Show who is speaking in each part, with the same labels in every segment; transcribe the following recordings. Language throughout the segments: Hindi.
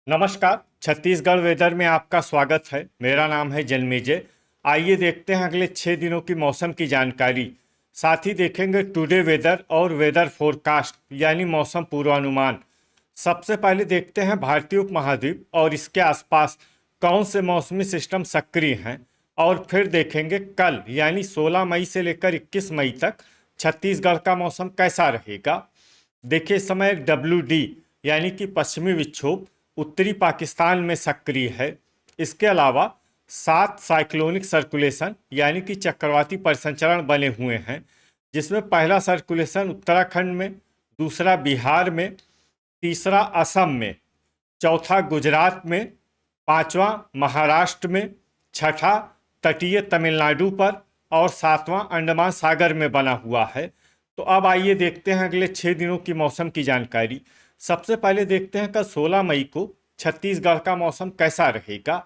Speaker 1: नमस्कार। छत्तीसगढ़ वेदर में आपका स्वागत है। मेरा नाम है जन्मेजय। आइए देखते हैं अगले 6 दिनों की मौसम की जानकारी। साथ ही देखेंगे टुडे वेदर और वेदर फोरकास्ट यानी मौसम पूर्वानुमान। सबसे पहले देखते हैं भारतीय उपमहाद्वीप और इसके आसपास कौन से मौसमी सिस्टम सक्रिय हैं, और फिर देखेंगे कल यानी 16 मई से लेकर 21 मई तक छत्तीसगढ़ का मौसम कैसा रहेगा। देखिए, इस समय एक WD यानी कि पश्चिमी विक्षोभ उत्तरी पाकिस्तान में सक्रिय है। इसके अलावा 7 साइक्लोनिक सर्कुलेशन यानी कि चक्रवाती परिसंचरण बने हुए हैं, जिसमें पहला सर्कुलेशन उत्तराखंड में, दूसरा बिहार में, तीसरा असम में, चौथा गुजरात में, पांचवा महाराष्ट्र में, छठा तटीय तमिलनाडु पर और सातवां अंडमान सागर में बना हुआ है। तो अब आइए देखते हैं अगले 6 दिनों की मौसम की जानकारी। सबसे पहले देखते हैं कल 16 मई को छत्तीसगढ़ का मौसम कैसा रहेगा।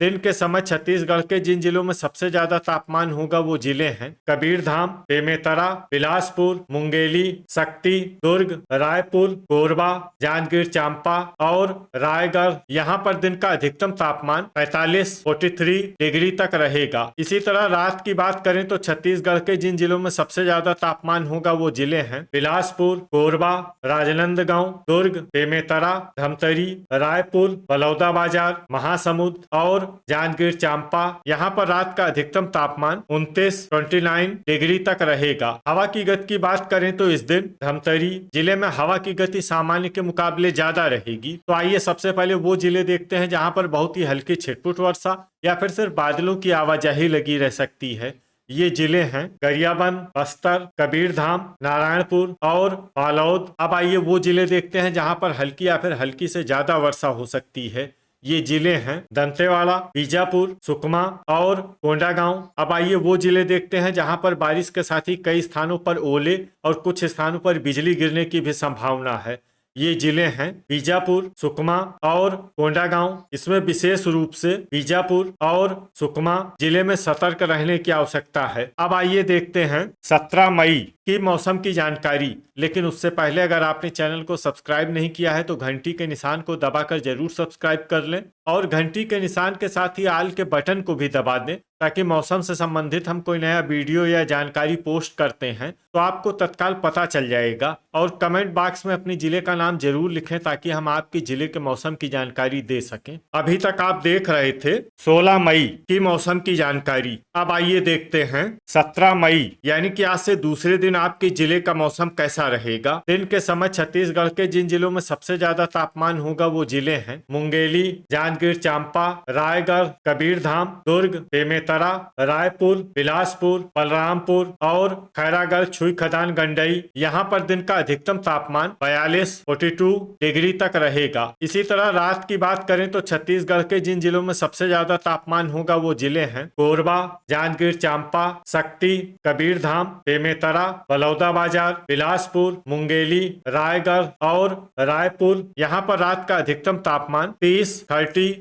Speaker 1: दिन के समय छत्तीसगढ़ के जिन जिलों में सबसे ज्यादा तापमान होगा वो जिले हैं कबीरधाम, बेमेतरा, बिलासपुर, मुंगेली, शक्ति, दुर्ग, रायपुर, कोरबा, जांजगीर चांपा और रायगढ़। यहाँ पर दिन का अधिकतम तापमान 43 डिग्री तक रहेगा। इसी तरह रात की बात करें तो छत्तीसगढ़ के जिन जिलों में सबसे ज्यादा तापमान होगा वो जिले हैं बिलासपुर, कोरबा, राजनांदगांव, दुर्ग, बेमेतरा, धमतरी, रायपुर, बलौदाबाजार, महासमुंद और जांजगीर चांपा। यहाँ पर रात का अधिकतम तापमान 29 डिग्री तक रहेगा। हवा की गति की बात करें तो इस दिन धमतरी जिले में हवा की गति सामान्य के मुकाबले ज्यादा रहेगी। तो आइए सबसे पहले वो जिले देखते हैं जहाँ पर बहुत ही हल्की छिटपुट वर्षा या फिर सिर्फ बादलों की आवाजाही लगी रह सकती है। ये जिले हैं गरियाबंद, बस्तर, कबीरधाम, नारायणपुर और बालोद। अब आइए वो जिले देखते हैं जहाँ पर हल्की या फिर हल्की से ज्यादा वर्षा हो सकती है। ये जिले हैं दंतेवाड़ा, बीजापुर, सुकमा और कोंडागांव। अब आइए वो जिले देखते हैं जहां पर बारिश के साथ ही कई स्थानों पर ओले और कुछ स्थानों पर बिजली गिरने की भी संभावना है। ये जिले हैं बीजापुर, सुकमा और कोंडागांव। इसमें विशेष रूप से बीजापुर और सुकमा जिले में सतर्क रहने की आवश्यकता है। अब आइए देखते हैं 17 मई की मौसम की जानकारी। लेकिन उससे पहले अगर आपने चैनल को सब्सक्राइब नहीं किया है तो घंटी के निशान को दबाकर जरूर सब्सक्राइब कर लें और घंटी के निशान के साथ ही आल के बटन को भी दबा दें, ताकि मौसम से संबंधित हम कोई नया वीडियो या जानकारी पोस्ट करते हैं तो आपको तत्काल पता चल जाएगा। और कमेंट बॉक्स में अपने जिले का नाम जरूर लिखें ताकि हम आपके जिले के मौसम की जानकारी दे सकें। अभी तक आप देख रहे थे 16 मई की मौसम की जानकारी। अब आइए देखते हैं 17 मई यानी कि आज से दूसरे दिन आपके जिले का मौसम कैसा रहेगा। दिन के समय छत्तीसगढ़ के जिन जिलों में सबसे ज्यादा तापमान होगा वो जिले हैं मुंगेली, जांजगीर चांपा, रायगढ़, कबीरधाम, दुर्ग, बेमेतरा, रायपुर, बिलासपुर, बलरामपुर और खैरागढ़, छुई खदान, गंडई। यहाँ पर दिन का अधिकतम तापमान 42 डिग्री तक रहेगा। इसी तरह रात की बात करें तो छत्तीसगढ़ के जिन जिलों में सबसे ज्यादा तापमान होगा वो जिले हैं कोरबा, जांजगीर चांपा, शक्ति, कबीरधाम, बेमेतरा, बलौदाबाजार, बिलासपुर, मुंगेली, रायगढ़ और रायपुर। यहाँ पर रात का अधिकतम तापमान 30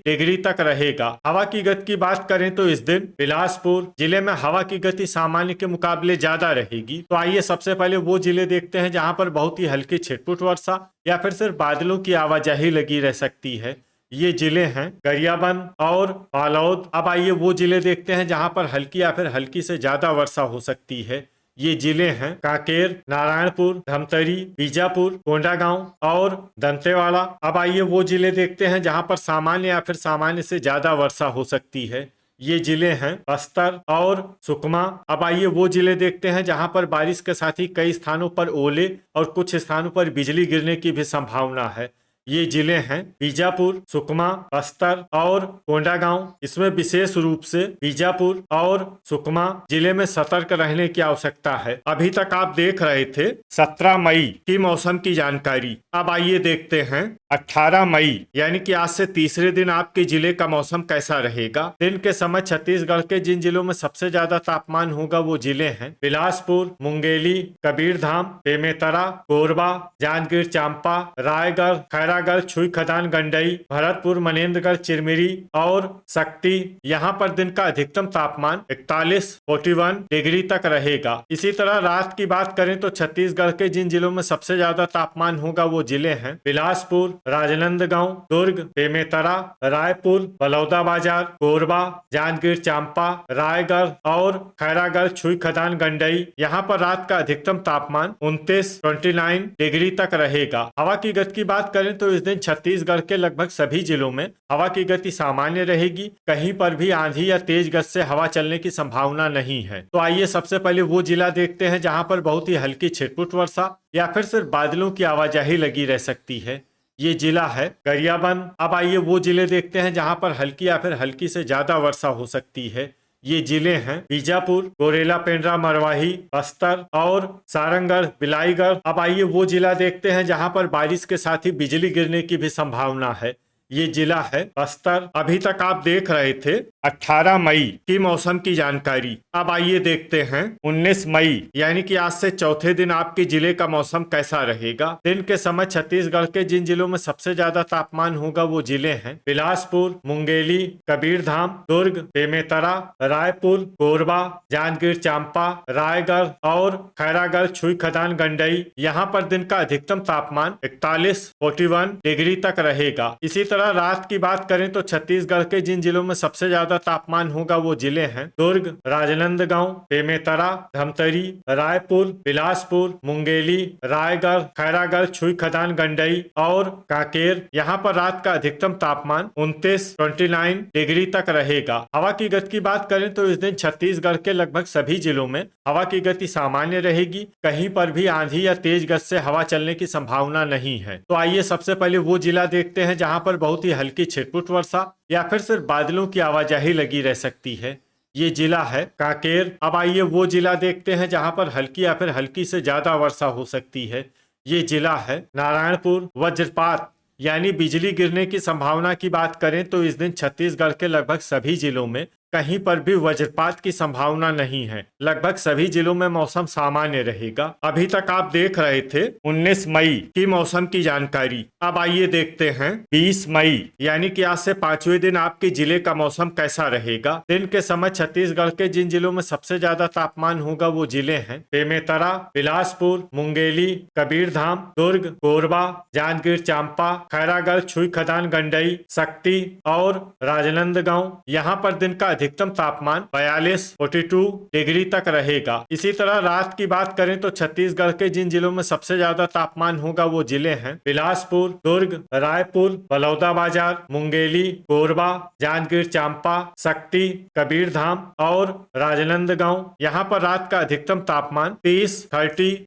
Speaker 1: डिग्री तक रहेगा। हवा की गति की बात करें तो इस दिन बिलासपुर जिले में हवा की गति सामान्य के मुकाबले ज्यादा रहेगी। तो आइए सबसे पहले वो जिले देखते हैं जहां पर बहुत ही हल्की छिटपुट वर्षा या फिर सिर्फ बादलों की आवाजाही लगी रह सकती है। ये जिले हैं गरियाबंद और बालोद। अब आइए वो जिले देखते हैं जहां पर हल्की या फिर हल्की से ज्यादा वर्षा हो सकती है। ये जिले हैं कांकेर, नारायणपुर, धमतरी, बीजापुर, कोंडागांव और दंतेवाड़ा। अब आइए वो जिले देखते हैं जहां पर सामान्य या फिर सामान्य से ज्यादा वर्षा हो सकती है। ये जिले हैं बस्तर और सुकमा। अब आइए वो जिले देखते हैं जहां पर बारिश के साथ ही कई स्थानों पर ओले और कुछ स्थानों पर बिजली गिरने की भी संभावना है। ये जिले हैं बीजापुर, सुकमा, बस्तर और कोंडागांव। इसमें विशेष रूप से बीजापुर और सुकमा जिले में सतर्क रहने की आवश्यकता है। अभी तक आप देख रहे थे 17 मई की मौसम की जानकारी। अब आइए देखते हैं 18 मई यानी कि आज से तीसरे दिन आपके जिले का मौसम कैसा रहेगा। दिन के समय छत्तीसगढ़ के जिन जिलों में सबसे ज्यादा तापमान होगा वो जिले हैं बिलासपुर, मुंगेली, कबीरधाम, बेमेतरा, कोरबा, जांजगीर चांपा, रायगढ़, खैरागढ़, छुई खदान, गंडई, भरतपुर, मनेन्द्रगढ़, चिरमिरी और शक्ति। यहाँ पर दिन का अधिकतम तापमान 41 डिग्री तक रहेगा। इसी तरह रात की बात करें तो छत्तीसगढ़ के जिन जिलों में सबसे ज्यादा तापमान होगा वो जिले हैं बिलासपुर, राजनांदगांव, दुर्ग, बेमेतरा, रायपुर, बलौदाबाजार, कोरबा, जांजगीर चांपा, रायगढ़ और खैरागढ़, छुई खदान, गंडई। यहाँ पर रात का अधिकतम तापमान 29 डिग्री तक रहेगा। हवा की गति की बात करें तो इस दिन छत्तीसगढ़ के लगभग सभी जिलों में हवा की गति सामान्य रहेगी। कहीं पर भी आंधी या तेज गति से हवा चलने की संभावना नहीं है। तो आइए सबसे पहले वो जिला देखते हैं जहां पर बहुत ही हल्की छिटपुट वर्षा या फिर सिर्फ बादलों की आवाजाही लगी रह सकती है। ये जिला है गरियाबंद। अब आइए वो जिले देखते हैं जहां पर हल्की या फिर हल्की से ज्यादा वर्षा हो सकती है। ये जिले हैं बीजापुर, गोरेला, पेंड्रा, मरवाही, बस्तर और सारंगढ़, बिलाईगढ़। अब आइए वो जिला देखते हैं जहां पर बारिश के साथ ही बिजली गिरने की भी संभावना है। ये जिला है बस्तर। अभी तक आप देख रहे थे 18 मई की मौसम की जानकारी। अब आइए देखते हैं 19 मई यानी कि आज से चौथे दिन आपके जिले का मौसम कैसा रहेगा। दिन के समय छत्तीसगढ़ के जिन जिलों में सबसे ज्यादा तापमान होगा वो जिले हैं बिलासपुर, मुंगेली, कबीरधाम, दुर्ग, बेमेतरा, रायपुर, कोरबा, जांजगीर चांपा, रायगढ़ और खैरागढ़, छुई खदान, गंडई। यहाँ पर दिन का अधिकतम तापमान 41 डिग्री तक रहेगा। इसी तरह रात की बात करें तो छत्तीसगढ़ के जिन जिलों में सबसे ज्यादा तापमान होगा वो जिले हैं दुर्ग, राजनांदगांव, बेमेतरा, धमतरी, रायपुर, बिलासपुर, मुंगेली, रायगढ़, खैरागढ़, छुई खदान, गंडई और कांकेर। यहाँ पर रात का अधिकतम तापमान 29 डिग्री तक रहेगा। हवा की गति की बात करें तो इस दिन छत्तीसगढ़ के लगभग सभी जिलों में हवा की गति सामान्य रहेगी। कहीं पर भी आंधी या तेज गति से हवा चलने की संभावना नहीं है। तो आइए सबसे पहले वो जिला देखते हैं जहां पर बहुत ही हल्की छिटपुट वर्षा या फिर सिर्फ बादलों की आवाजाही लगी रह सकती है। ये जिला है कांकेर। अब आइए वो जिला देखते हैं जहां पर हल्की या फिर हल्की से ज्यादा वर्षा हो सकती है। ये जिला है नारायणपुर। वज्रपात यानी बिजली गिरने की संभावना की बात करें तो इस दिन छत्तीसगढ़ के लगभग सभी जिलों में कहीं पर भी वज्रपात की संभावना नहीं है। लगभग सभी जिलों में मौसम सामान्य रहेगा। अभी तक आप देख रहे थे 19 मई की मौसम की जानकारी। अब आइए देखते हैं 20 मई यानी कि आज से 5वें दिन आपके जिले का मौसम कैसा रहेगा। दिन के समय छत्तीसगढ़ के जिन जिलों में सबसे ज्यादा तापमान होगा वो जिले हैं बेमेतरा, बिलासपुर, मुंगेली, कबीरधाम, दुर्ग, कोरबा, जांजगीर चांपा, खैरागढ़, छुई खदान, गंडई, शक्ति और राजनांदगांव। यहाँ पर दिन का अधिकतम तापमान 42 डिग्री तक रहेगा। इसी तरह रात की बात करें तो छत्तीसगढ़ के जिन जिलों में सबसे ज्यादा तापमान होगा वो जिले हैं बिलासपुर, दुर्ग, रायपुर, बलौदाबाजार, मुंगेली, कोरबा, जांजगीर चांपा, शक्ति, कबीरधाम और राजनांदगांव। यहाँ पर रात का अधिकतम तापमान 30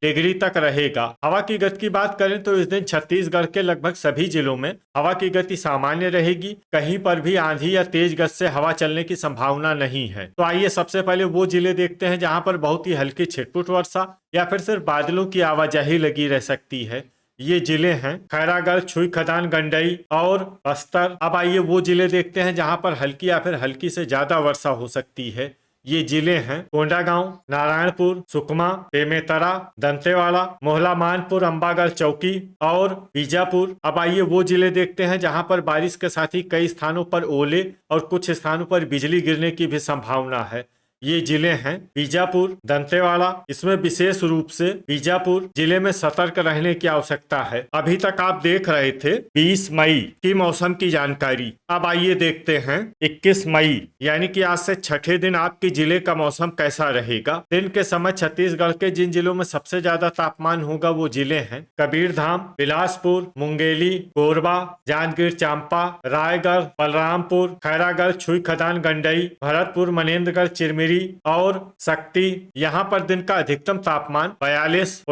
Speaker 1: डिग्री तक रहेगा। हवा की गति की बात करें तो इस दिन छत्तीसगढ़ के लगभग सभी जिलों में हवा की गति सामान्य रहेगी। कहीं पर भी आंधी या तेज गति से हवा चलने की संभावना नहीं है। तो आइए सबसे पहले वो जिले देखते हैं जहां पर बहुत ही हल्की छिटपुट वर्षा या फिर सिर्फ बादलों की आवाजाही लगी रह सकती है। ये जिले हैं खैरागढ़, छुई खदान, गंडई और बस्तर। अब आइए वो जिले देखते हैं जहां पर हल्की या फिर हल्की से ज्यादा वर्षा हो सकती है। ये जिले हैं कोंडागांव, नारायणपुर, सुकमा, बेमेतरा, दंतेवाड़ा, मोहला, मानपुर, अंबागढ़, चौकी और बीजापुर। अब आइए वो जिले देखते हैं जहां पर बारिश के साथ ही कई स्थानों पर ओले और कुछ स्थानों पर बिजली गिरने की भी संभावना है। ये जिले हैं बीजापुर, दंतेवाड़ा। इसमें विशेष रूप से बीजापुर जिले में सतर्क रहने की आवश्यकता है। अभी तक आप देख रहे थे 20 मई की मौसम की जानकारी। अब आइए देखते हैं 21 मई यानी कि आज से छठे दिन आपके जिले का मौसम कैसा रहेगा। दिन के समय छत्तीसगढ़ के जिन जिलों में सबसे ज्यादा तापमान होगा वो जिले हैं कबीरधाम, बिलासपुर, मुंगेली, कोरबा, जांजगीर चांपा, रायगढ़, बलरामपुर, खैरागढ़, छुई खदान, गंडई, भरतपुर, मनेन्द्रगढ़, चिरमिरी और शक्ति। यहाँ पर दिन का अधिकतम तापमान 42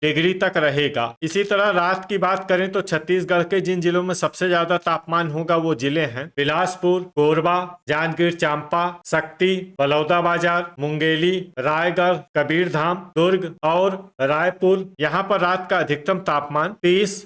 Speaker 1: डिग्री तक रहेगा। इसी तरह रात की बात करें तो छत्तीसगढ़ के जिन जिलों में सबसे ज्यादा तापमान होगा वो जिले हैं बिलासपुर, कोरबा, जांजगीर चांपा, शक्ति, बलौदाबाजार, मुंगेली, रायगढ़, कबीरधाम, दुर्ग और रायपुर। यहाँ पर रात का अधिकतम तापमान 30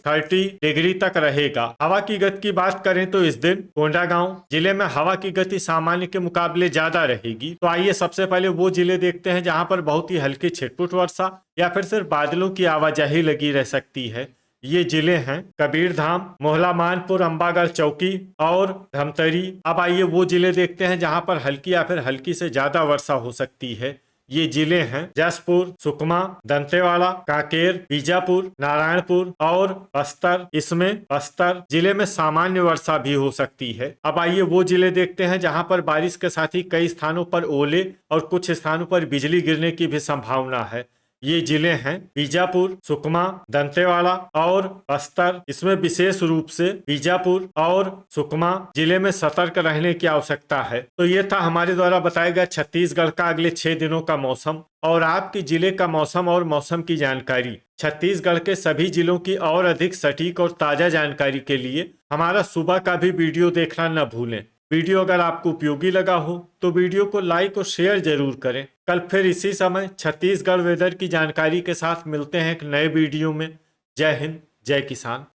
Speaker 1: डिग्री तक रहेगा। हवा की गति की बात करें तो इस दिन कोंडागांव जिले में हवा की गति सामान्य के मुकाबले ज्यादा रहेगी। तो आइए सबसे पहले वो जिले देखते हैं जहां पर बहुत ही हल्की छिटपुट वर्षा या फिर सिर्फ बादलों की आवाजाही लगी रह सकती है। ये जिले हैं कबीरधाम, मोहला, मानपुर, अंबागढ़, चौकी और धमतरी। अब आइए वो जिले देखते हैं जहां पर हल्की या फिर हल्की से ज्यादा वर्षा हो सकती है। ये जिले हैं जसपुर, सुकमा, दंतेवाड़ा, कांकेर, बीजापुर, नारायणपुर और बस्तर। इसमें बस्तर जिले में सामान्य वर्षा भी हो सकती है। अब आइए वो जिले देखते हैं जहां पर बारिश के साथ ही कई स्थानों पर ओले और कुछ स्थानों पर बिजली गिरने की भी संभावना है। ये जिले हैं बीजापुर, सुकमा, दंतेवाड़ा और बस्तर। इसमें विशेष रूप से बीजापुर और सुकमा जिले में सतर्क रहने की आवश्यकता है। तो ये था हमारे द्वारा बताया गया छत्तीसगढ़ का अगले 6 दिनों का मौसम और आपके जिले का मौसम और मौसम की जानकारी। छत्तीसगढ़ के सभी जिलों की और अधिक सटीक और ताजा जानकारी के लिए हमारा सुबह का भी वीडियो देखना न भूलें। वीडियो अगर आपको उपयोगी लगा हो तो वीडियो को लाइक और शेयर जरूर करें। कल फिर इसी समय छत्तीसगढ़ वेदर की जानकारी के साथ मिलते हैं एक नए वीडियो में। जय हिंद, जय किसान।